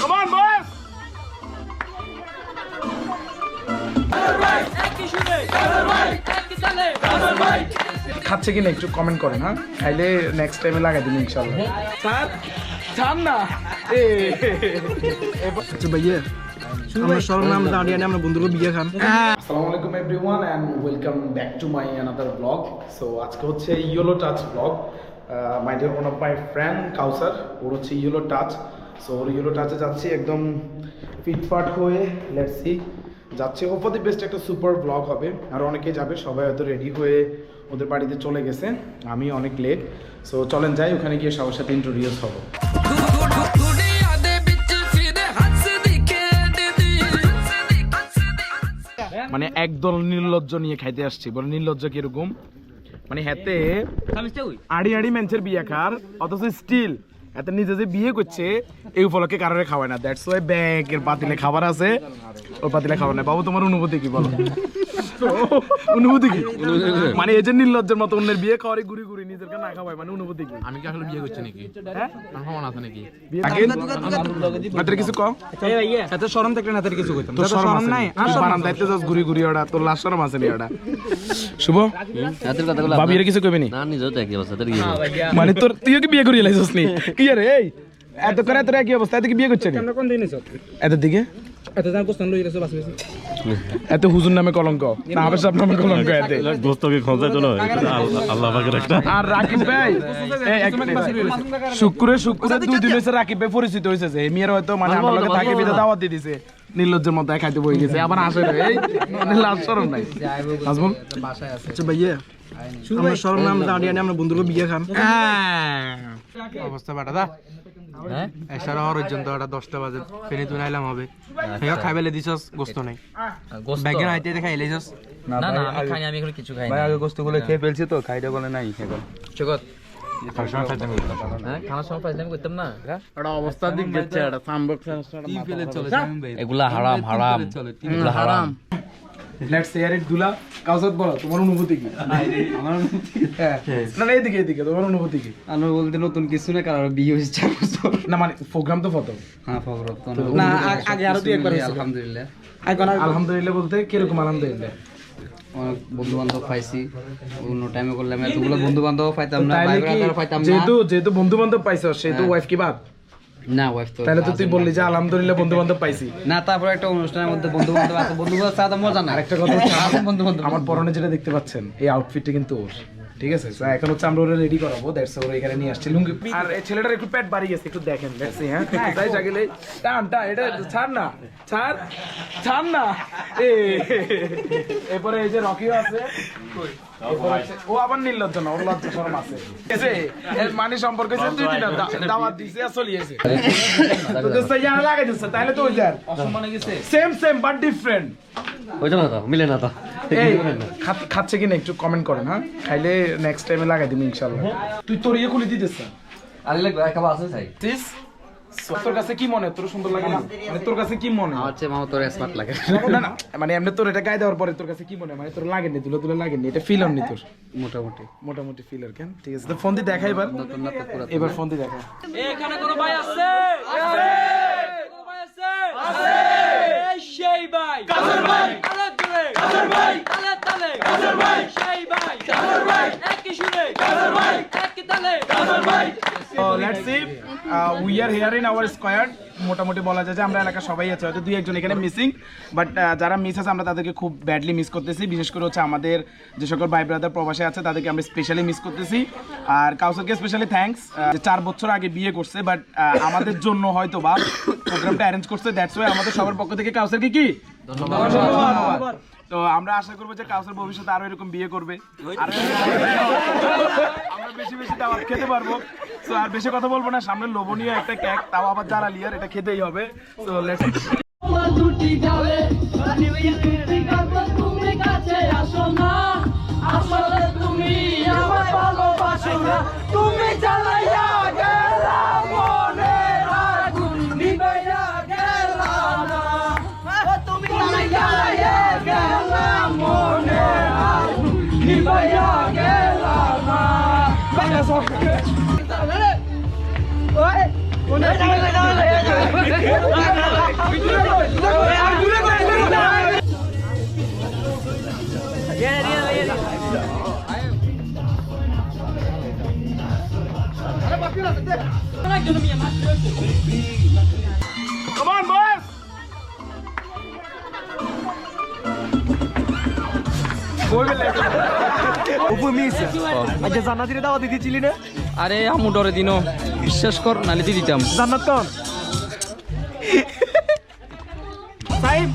Come on, boys! খাচ্ছে কিনা একটু কমেন্ট করেন, হ্যাঁ? খাইলে নেক্সট টাইমে লাগাই দিন ইনশাআল্লাহ। স্যার জান না আচ্ছা ভাইয়া আমরা সবার নাম দাঁড়িয়ে আমরা বন্ধুরা বিয়ে খান। আসসালামু আলাইকুম everyone and welcome back to my another blog. So আজকে হচ্ছে yellow touch blog. My dear one of my friend Kawsar, ওর হচ্ছে ইয়েলো টাচ। সো ওর ইয়েলো টাচে যাচ্ছি একদম ফিটফাট হয়ে, লেটস সি যাচ্ছে। ওপর বেস্ট একটা সুপার ব্লগ হবে, আর অনেকেই যাবে, সবাই হয়তো রেডি হয়ে ওদের বাড়িতে চলে গেছে, আমি অনেক লেট। সো চলেন যাই, ওখানে গিয়ে সবার সাথে ইন্ট্রোডিউস হবো। মানে একদল নির্লজ্জ নিয়ে খাইতে আসছি। বলে নির্লজ্জ কিরকম, মানে হাতে আড়ি আড়ি মেঞ্চের বিয়ে খার, অথচ স্টিল এত নিজে যে বিয়ে করছে এই উপলক্ষে কারোরে খাওয়ায় না। দ্যাটস ওয়াই ব্যাগের পাতিলে খাবার আছে, ওর পাতিলে খাবার না। বাবু তোমার অনুভূতি কি বলো? অনুভূতি কি? মানে এই যে নির্লজ্জের মতো অন্যের বিয়ে খাওয়ারে ঘুরি ঘুরি নিজেরকে না খাওয়ায়, মানে অনুভূতি কি? আমি কি আসলে বিয়ে করছি নাকি? হ্যাঁ কনফার্ম আছে নাকি? নাতের কিছু কও, এত শরম থাকলে নাতের কিছু কইতাম। তোর শরম নাই? বারান্দাইতে যাস ঘুরি ঘুরি, ওটা তোর লাশ শরম আছে নি? ওটা শুভ নাতের কথাগুলো ভাবিরে কিছু কইবি নি? না, নিজেও তো একই অবস্থা। কি মানে তোর তুইও কি বিয়ে করিয়ে লাইছস নি? কি রে এই এত করে তোর কি অবস্থা? এত কি বিয়ে করছিস? আমরা কোন দিন এসো এত দিকে এত জান কোশ্চেন লই গেছে বাস বেশি এত হুজুর নামে কলঙ্ক না, আবেশাব নামে কলঙ্ক। এতে দোস্তকে খোঁজা তো নয়, আল্লাহ পাকের একটা। আর রাকিব ভাই শুক্রে শুক্রে 2 দিন হইছে রাকিব ভাই পরিচিত হইছে যে মেয়ের হয়তো মানে আমার লগে থাকে বিদে দাওয়াত দিয়ে দিছে, নির্লজ্জের মতো খাইতে বই গেছে, আবার আসে রে এই মানে লাজ শরম নাই। নাজমুল বাসায় আছে। আচ্ছা ভাইয়া আমরা সবার নাম দাঁড়িয়ে আমরা বন্ধুরা বিয়ে খান। অবস্থা বাটা দা হ্যাঁ এসার পর্যন্ত 10টা বাজে ফেনি তুই আইলাম হবে হেয়া খাইবেলে দিছস গোস্ত নাই গোস্ত ব্যাগের আইতে দেখাইলে যাস না না, আমি খাইনি, আমি এখন কিছু খাইনি ভাই। আগে গোস্তগুলো খেয়ে ফেলছি তো, খাইতে বলে নাই এখন জগৎ। হ্যাঁ, খানার সময় ফাইজলামি করতাম না। এটা অবস্থা দিক গেছে, এটা সামবক টিম ফেলে চলে এগুলা হারাম হারাম, এগুলা হারাম। Let's share it. দুলা কাউসাত বলো তোমার অনুভূতি কি? আমার অনুভূতি না না এদিকে এদিকে, তোমার অনুভূতি কি? আমি বলতে নতুন কিছু না, কারণ বিয়ে হয়েছে 4 বছর। না মানে প্রোগ্রাম তো ফটো হ্যাঁ ফগরত না, আগে আরো দুই একবার হয়েছে আলহামদুলিল্লাহ। এখন আলহামদুলিল্লাহ বলতে কিরকম আলহামদুলিল্লাহ? অনেক বন্ধু বান্ধব পাইছি, অন্য টাইমে করলাম এতগুলো বন্ধু বান্ধব পাইতাম না, তাইলে কি ভাই পাইতাম না। যেহেতু বন্ধু বান্ধব পাইছো সেহেতু ওয়াইফ কি বাদ? না ওয়াইফ তো তাহলে তো তুই বললি যে আলহামদুলিল্লাহ বন্ধু বান্ধব পাইছি। না, তারপর একটা অনুষ্ঠানের মধ্যে বন্ধু বান্ধব আছে, বন্ধু বান্ধব সাথে মজা না। আরেকটা কথা হচ্ছে বন্ধু বান্ধব আমার পরনে যেটা দেখতে পাচ্ছেন এই আউটফিটটা কিন্তু ওর, ঠিক আছে? সো এখন হচ্ছে আমরা ওরে রেডি করাবো, দ্যাটস ওরে এখানে নিয়ে আসছি লুঙ্গি। আর এই ছেলেটার একটু পেট বাড়ি গেছে, একটু দেখেন। Let's see. হ্যাঁ তাই জাগিলে টান টান এটা ছাড় না, ছাড় না। এরপরে এই যে রকিও আছে, ও আবার নির্লজ্জ না, ওর লজ্জা শরম আছে। এর মানে সম্পর্ক হচ্ছে 2 দিন দাওয়াত দিছে আর চলিয়েছে। তো দোস্ত ইয়া লাগাই দিছে, তাহলে তো ওই যার অসম্মানে গেছে, সেম বাট ডিফারেন্ট। ওইটা না তো মিলে না তো। এই খাচ্ছে কিনা একটু কমেন্ট করেন, হ্যাঁ? খাইলে নেক্সট টাইমে লাগাই দিবি ইনশাআল্লাহ। তুই তোর ইয়ে খুলে দিতেছ আরে লাগবে খাবার আছে চাই। দিস তোর কাছে কি মনে? তোর সুন্দর লাগে না? মানে তোর কাছে কি মনে? হচ্ছে মামা তোর স্মার্ট লাগে না না মানে এমনি তোর এটা গায়ে দেওয়ার পরে তোর কাছে কি মনে? মানে তোর লাগেনি, তুলে লাগেনি, এটা ফিল অননি তোর মোটামুটি ফিল আর কেন? ঠিক আছে, তো ফোন দিয়ে দেখা এবার। এবার ফোন দিয়ে দেখা। এখানে কোনো ভাই আছে? কোনো ভাই আছে? এই সেই ভাই কাজর ভাই তালে তালে কাজর ভাই তালে তালে কাজর ভাই সেই ভাই কাজর ভাই একই সুরে কাজর ভাই একই তালে কাজর ভাই। So let's see, we are here in our squad. মোটামুটি বলা যায় যে আমরা এলাকা সবাই আছে, হয়তো 2-1 এখানে মিসিং, বাট যারা মিস আছে আমরা তাদেরকে খুব ব্যাডলি মিস করতেছি। বিশেষ করে হচ্ছে আমাদের যে সকল ভাই ব্রাদার প্রবাসে আছে তাদেরকে আমরা স্পেশালি মিস করতেছি। আর কাউসারকে স্পেশালি থ্যাঙ্কস, যে 4 বছর আগে বিয়ে করছে, বাট আমাদের জন্য হয়তো বা প্রোগ্রামটা অ্যারেঞ্জ করছে। দ্যাটস ওয়াই আমাদের সবার পক্ষ থেকে কাউসারকে কি ধন্যবাদ। তো আমরা আশা করবো যে কাউসার ভবিষ্যতে আরো এরকম বিয়ে করবে, আমরা বেশি বেশি দাওয়াত খেতে পারবো। তো আর বেশি কথা বলবো না, সামনে লোভনীয় একটা কেক, তাও আবার যারা লিয়ার, এটা খেতেই হবে। তো লেটস দুটি গালে তুমি কাছে আসো না, আসলে তুমি আমার ভালোবাসো না, তুমি জ্বালাইয়া গেলা মনের আগুন নিভাইয়া গেলা না, তুমি জ্বালাইয়া গেলা মনের আগুন নিভাইয়া গেলা না। Come on, boys! আরে আমু ডরে দিনো বিশ্বাস কর নালে দিয়ে দিতাম জান্নাত কোন? সাইম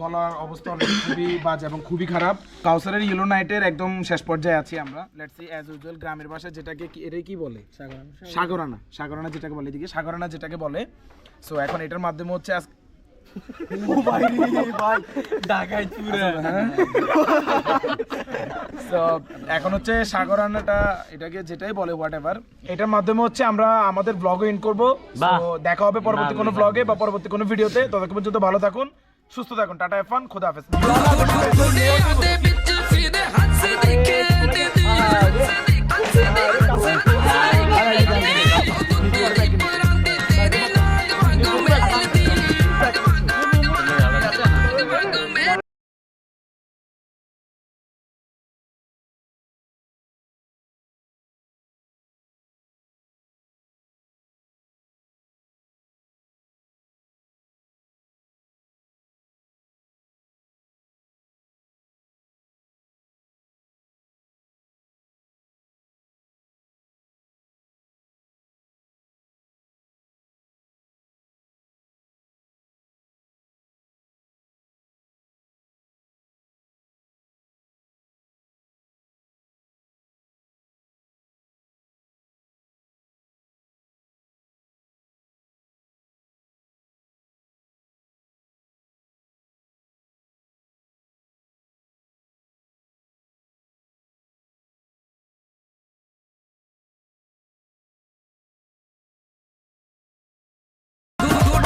গলার অবস্থা অনেক খুবই বাজে এবং খুবই খারাপ। কাউসারের ইয়েলো নাইটের একদম শেষ পর্যায়ে আছি আমরা। লেটস সি অ্যাজ ইউজুয়াল গ্রামের ভাষায় যেটাকে এটাই কি বলে, সাগরানা যেটাকে বলে, এদিকে সাগরানা যেটাকে বলে। সো এখন এটার মাধ্যমে হচ্ছে এখন হচ্ছে সাগরানাটা এটাকে যেটাই বলে হোয়াট এভার, এটার মাধ্যমে হচ্ছে আমরা আমাদের ব্লগ এন্ড করবো। দেখা হবে পরবর্তী কোনো ব্লগে বা পরবর্তী কোনো ভিডিওতে। ততক্ষণ পর্যন্ত ভালো থাকুন, সুস্থ থাকুন। টাটা, ফান, খোদা হাফেজ।